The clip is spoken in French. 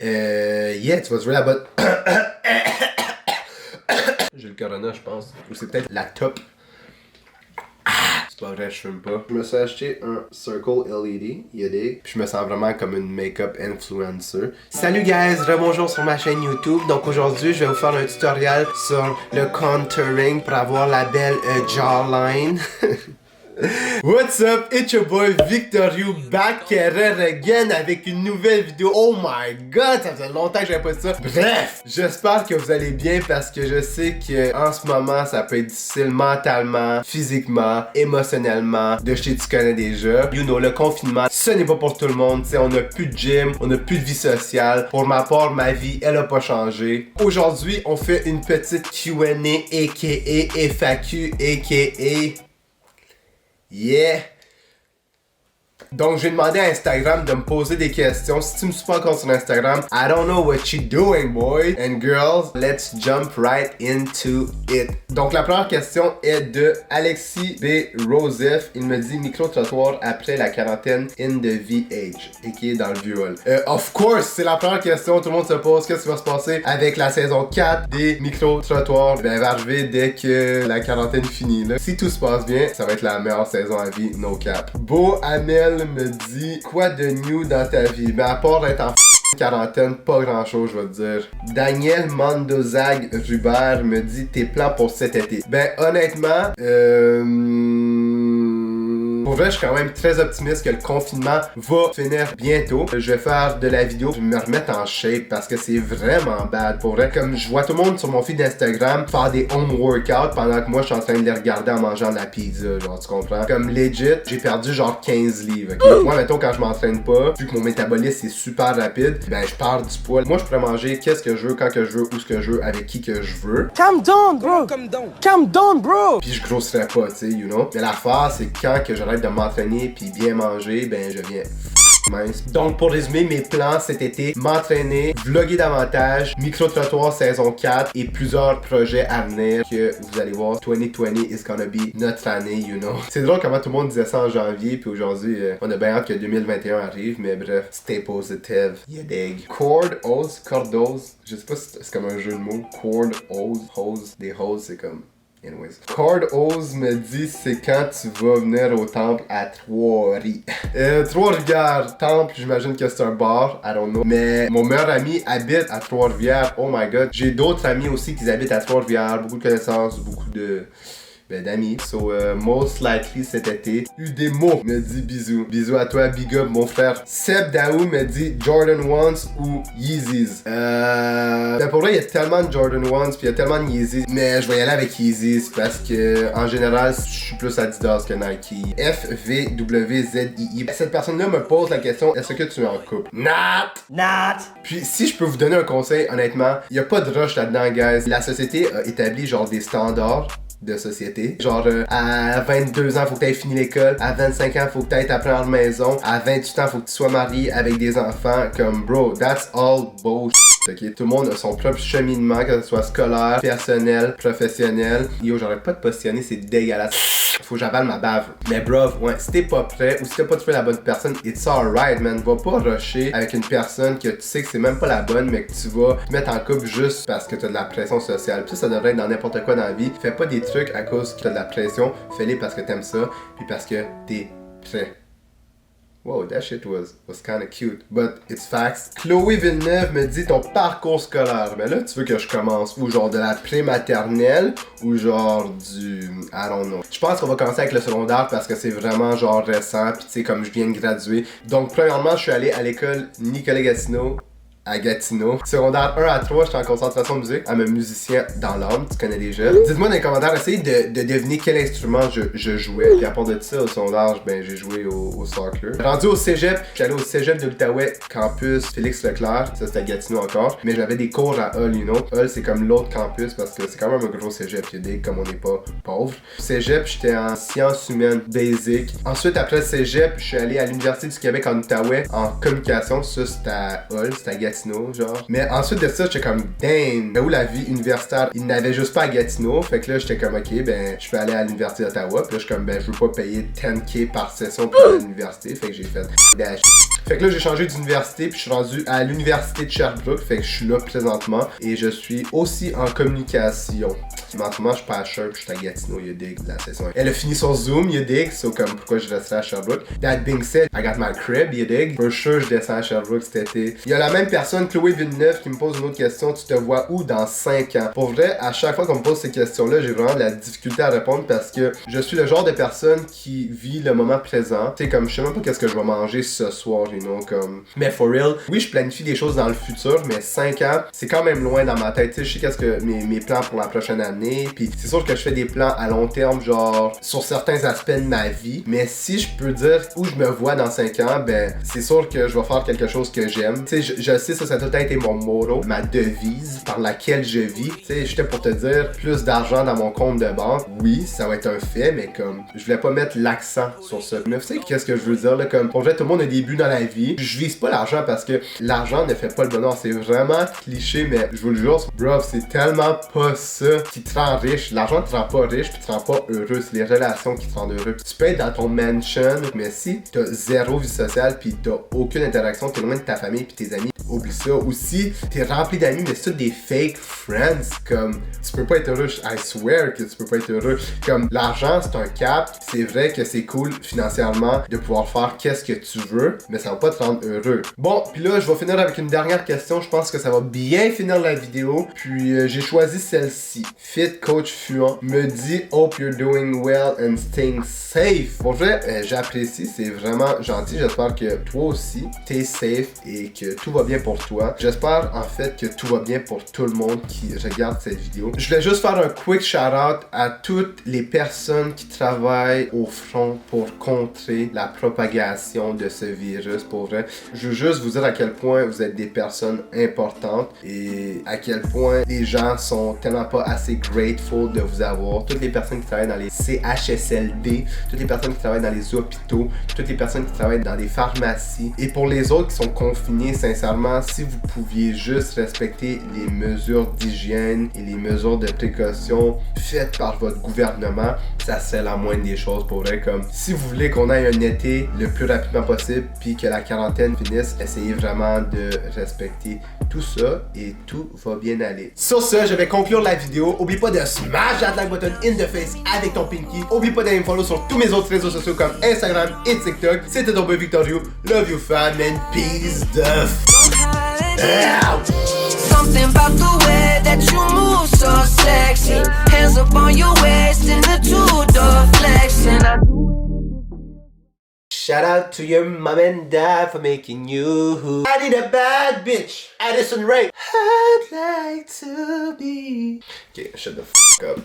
Yeah, tu vas jouer la bonne. J'ai le corona, je pense. Ou c'est peut-être la top. C'est pas vrai, je fume pas. Je me suis acheté un Circle LED, puis je me sens vraiment comme une make-up influencer. Salut guys, rebonjour sur ma chaîne YouTube. Donc aujourd'hui, je vais vous faire un tutoriel sur le contouring pour avoir la belle jawline. What's up, it's your boy Victorio back again avec une nouvelle vidéo. Oh my god, ça faisait longtemps que j'avais pas ça. Bref, j'espère que vous allez bien parce que je sais que en ce moment ça peut être difficile mentalement, physiquement, émotionnellement. De chez tu connais déjà. You know, le confinement, ce n'est pas pour tout le monde. T'sais, on a plus de gym, on a plus de vie sociale. Pour ma part, ma vie, elle a pas changé. Aujourd'hui, on fait une petite Q&A aka FAQ aka yeah! Donc, j'ai demandé à Instagram de me poser des questions. Si tu me suis pas encore sur Instagram, I don't know what you doing, boy and girls. Let's jump right into it. Donc, la première question est de Alexis B. Rosef. Il me dit micro-trottoir après la quarantaine in the VH, et qui est dans le viol. Of course, c'est la première question. Tout le monde se pose qu'est-ce qui va se passer avec la saison 4 des micro-trottoirs. Ben, elle va arriver dès que la quarantaine finit. Là. Si tout se passe bien, ça va être la meilleure saison à vie, no cap. Beau Amel me dit quoi de new dans ta vie? Ben à part être en quarantaine, pas grand chose je vais te dire. Daniel Mandozag Rubert me dit tes plans pour cet été. Ben honnêtement, pour vrai, je suis quand même très optimiste que le confinement va finir bientôt. Je vais faire de la vidéo, je vais me remettre en shape parce que c'est vraiment bad. Pour vrai, comme je vois tout le monde sur mon feed d'Instagram faire des home workouts pendant que moi je suis en train de les regarder en mangeant de la pizza, genre tu comprends? Comme legit, j'ai perdu genre 15 livres. Okay? Moi, mettons, quand je m'entraîne pas, vu que mon métabolisme est super rapide, ben je perds du poids. Moi, je pourrais manger qu'est-ce que je veux, quand que je veux, où ce que je veux, avec qui que je veux. Calm down, bro! Calm down, bro! Puis je grosserais pas, tu sais, you know? Mais l'affaire, c'est que quand que j'arrête de m'entraîner puis bien manger, ben je viens mince. Donc pour résumer mes plans cet été, m'entraîner, vlogger davantage, micro-trottoir saison 4 et plusieurs projets à venir que vous allez voir. 2020 is gonna be notre année, you know. C'est drôle comment tout le monde disait ça en janvier puis aujourd'hui on a bien hâte que 2021 arrive, mais bref, stay positive, you dig. Cordose, je sais pas si c'est comme un jeu de mots. Hose, des hoses c'est comme... Anyways. Cordose me dit c'est quand tu vas venir au temple à Trois-Rivières. Trois-Rivières, temple, j'imagine que c'est un bar, I don't know. Mais mon meilleur ami habite à Trois-Rivières, oh my god. J'ai d'autres amis aussi qui habitent à Trois-Rivières, beaucoup de connaissances, beaucoup de... d'amis. So, most likely cet été. Udemo me dit bisous. Bisous à toi, big up mon frère. Seb Daou me dit Jordan Ones ou Yeezys. Ben pour vrai, il y a tellement de Jordan Ones puis il y a tellement de Yeezys. Mais je vais y aller avec Yeezys parce que en général, je suis plus Adidas que Nike. FVWZII. Cette personne-là me pose la question, est-ce que tu es en couple? Not! Puis si je peux vous donner un conseil, honnêtement, il n'y a pas de rush là-dedans, guys. La société a établi genre des standards de société. Genre, à 22 ans, faut que tu aies fini l'école. À 25 ans, faut que tu aies ta première maison. À 28 ans, faut que tu sois marié avec des enfants. Comme, bro, that's all bullshit. Okay? Tout le monde a son propre cheminement, que ce soit scolaire, personnel, professionnel. Yo, j'arrête pas de positionner, c'est dégueulasse. Faut que j'avale ma bave. Mais bro, ouais, si t'es pas prêt ou si t'as pas trouvé la bonne personne, it's alright, man. Va pas rusher avec une personne que tu sais que c'est même pas la bonne, mais que tu vas te mettre en couple juste parce que t'as de la pression sociale. Puis ça devrait être dans n'importe quoi dans la vie. Fais pas des trucs à cause que t'as de la pression. Fais-les parce que t'aimes ça, puis parce que t'es prêt. Wow, that shit was kinda cute, but it's facts. Chloé Villeneuve me dit ton parcours scolaire. Ben là, tu veux que je commence où? Genre de la pré-maternelle ou genre du... I don't know. Je pense qu'on va commencer avec le secondaire parce que c'est vraiment genre récent, pis tu sais, comme je viens de graduer. Donc, premièrement, je suis allé à l'école Nicolas Gatineau. À Gatineau. Secondaire 1 à 3, j'étais en concentration de musique. I'm un musicien dans l'âme, tu connais déjà. Dites-moi dans les commentaires, essayez de deviner quel instrument je jouais. Puis à part de ça, au secondaire, ben j'ai joué au soccer. Rendu au cégep, j'étais allé au cégep de l'Outaouais, campus Félix Leclerc. Ça c'était à Gatineau encore. Mais j'avais des cours à Hull, you know. Hull c'est comme l'autre campus parce que c'est quand même un gros cégep. Il y a des comme on n'est pas pauvre. Cégep, j'étais en sciences humaines basic. Ensuite, après le cégep, je suis allé à l'Université du Québec en Outaouais en communication. Ça c'était à Hull, c'était à Gatineau. Gatineau, genre. Mais ensuite de ça, j'étais comme, damn, mais où la vie universitaire? Il n'avait juste pas à Gatineau. Fait que là, j'étais comme, ok, ben, je peux aller à l'Université d'Ottawa. Puis là, je suis comme, ben, je veux pas payer 10K par session pour aller à l'université. Fait que j'ai fait, dash. Fait que là, j'ai changé d'université, puis je suis rendu à l'Université de Sherbrooke. Fait que je suis là présentement. Et je suis aussi en communication. Mais en ce moment, je suis pas à Sherbrooke, je suis à Gatineau, you dig, la session. Elle a fini sur Zoom, you dig, so comme pourquoi je resterais à Sherbrooke. That being said, I got my crib, you dig. For sure, je descends à Sherbrooke cet été. Il y a la même personne, Chloé Villeneuve, qui me pose une autre question. Tu te vois où dans 5 ans? Pour vrai, à chaque fois qu'on me pose ces questions-là, j'ai vraiment de la difficulté à répondre parce que je suis le genre de personne qui vit le moment présent. Tu sais, comme je sais même pas qu'est-ce que je vais manger ce soir, you know, comme. Mais for real, oui, je planifie des choses dans le futur, mais 5 ans, c'est quand même loin dans ma tête. Tu sais, je sais qu'est-ce que mes plans pour la prochaine année. Puis c'est sûr que je fais des plans à long terme, genre sur certains aspects de ma vie. Mais si je peux dire où je me vois dans 5 ans, ben c'est sûr que je vais faire quelque chose que j'aime. Tu sais, je sais ça a tout été mon motto, ma devise par laquelle je vis. Tu sais, j'étais pour te dire plus d'argent dans mon compte de banque. Oui, ça va être un fait, mais comme je voulais pas mettre l'accent sur ça. Mais tu sais qu'est-ce que je veux dire là, comme pour vrai, tout le monde a des buts dans la vie. Je vise pas l'argent parce que l'argent ne fait pas le bonheur. C'est vraiment cliché, mais je vous le jure, bro, c'est tellement pas ça qui te rend riche. L'argent te rend pas riche puis te rend pas heureux. C'est les relations qui te rendent heureux. Tu peux être dans ton mansion, mais si t'as zéro vie sociale puis t'as aucune interaction, t'es loin de ta famille puis tes amis, oublie ça. Aussi, t'es rempli d'amis, mais c'est tout des fake friends. Comme, tu peux pas être heureux. I swear que tu peux pas être heureux. Comme, l'argent, c'est un cap. C'est vrai que c'est cool financièrement de pouvoir faire qu'est-ce que tu veux, mais ça va pas te rendre heureux. Bon, puis là, je vais finir avec une dernière question. Je pense que ça va bien finir la vidéo. Puis, j'ai choisi celle-ci. Fit Coach Fuan me dit Hope you're doing well and staying safe. Bon, j'apprécie, c'est vraiment gentil. J'espère que toi aussi, t'es safe et que tout va bien pour toi. J'espère en fait que tout va bien pour tout le monde qui regarde cette vidéo. Je voulais juste faire un quick shout-out à toutes les personnes qui travaillent au front pour contrer la propagation de ce virus. Pour vrai, je veux juste vous dire à quel point vous êtes des personnes importantes et à quel point les gens sont tellement pas assez grateful de vous avoir. Toutes les personnes qui travaillent dans les CHSLD, toutes les personnes qui travaillent dans les hôpitaux, toutes les personnes qui travaillent dans les pharmacies. Et pour les autres qui sont confinés, sincèrement, si vous pouviez juste respecter les mesures d'hygiène et les mesures de précaution faites par votre gouvernement, ça serait la moindre des choses pour vrai. Comme si vous voulez qu'on ait un été le plus rapidement possible puis que la quarantaine finisse, essayez vraiment de respecter tout ça et tout va bien aller. Sur ce, je vais conclure la vidéo. Oublie pas de smash that like button in the face avec ton pinky. Oublie pas d'aller me follow sur tous mes autres réseaux sociaux comme Instagram et TikTok. C'était ton boy Victorio. Love you fam and peace the out. Something about the way that you move so sexy. Hands up on your waist in the two-door flexing. Shout out to your mom and dad for making you. I need a bad bitch, Addison Rae. I'd like to be. Okay, shut the f up.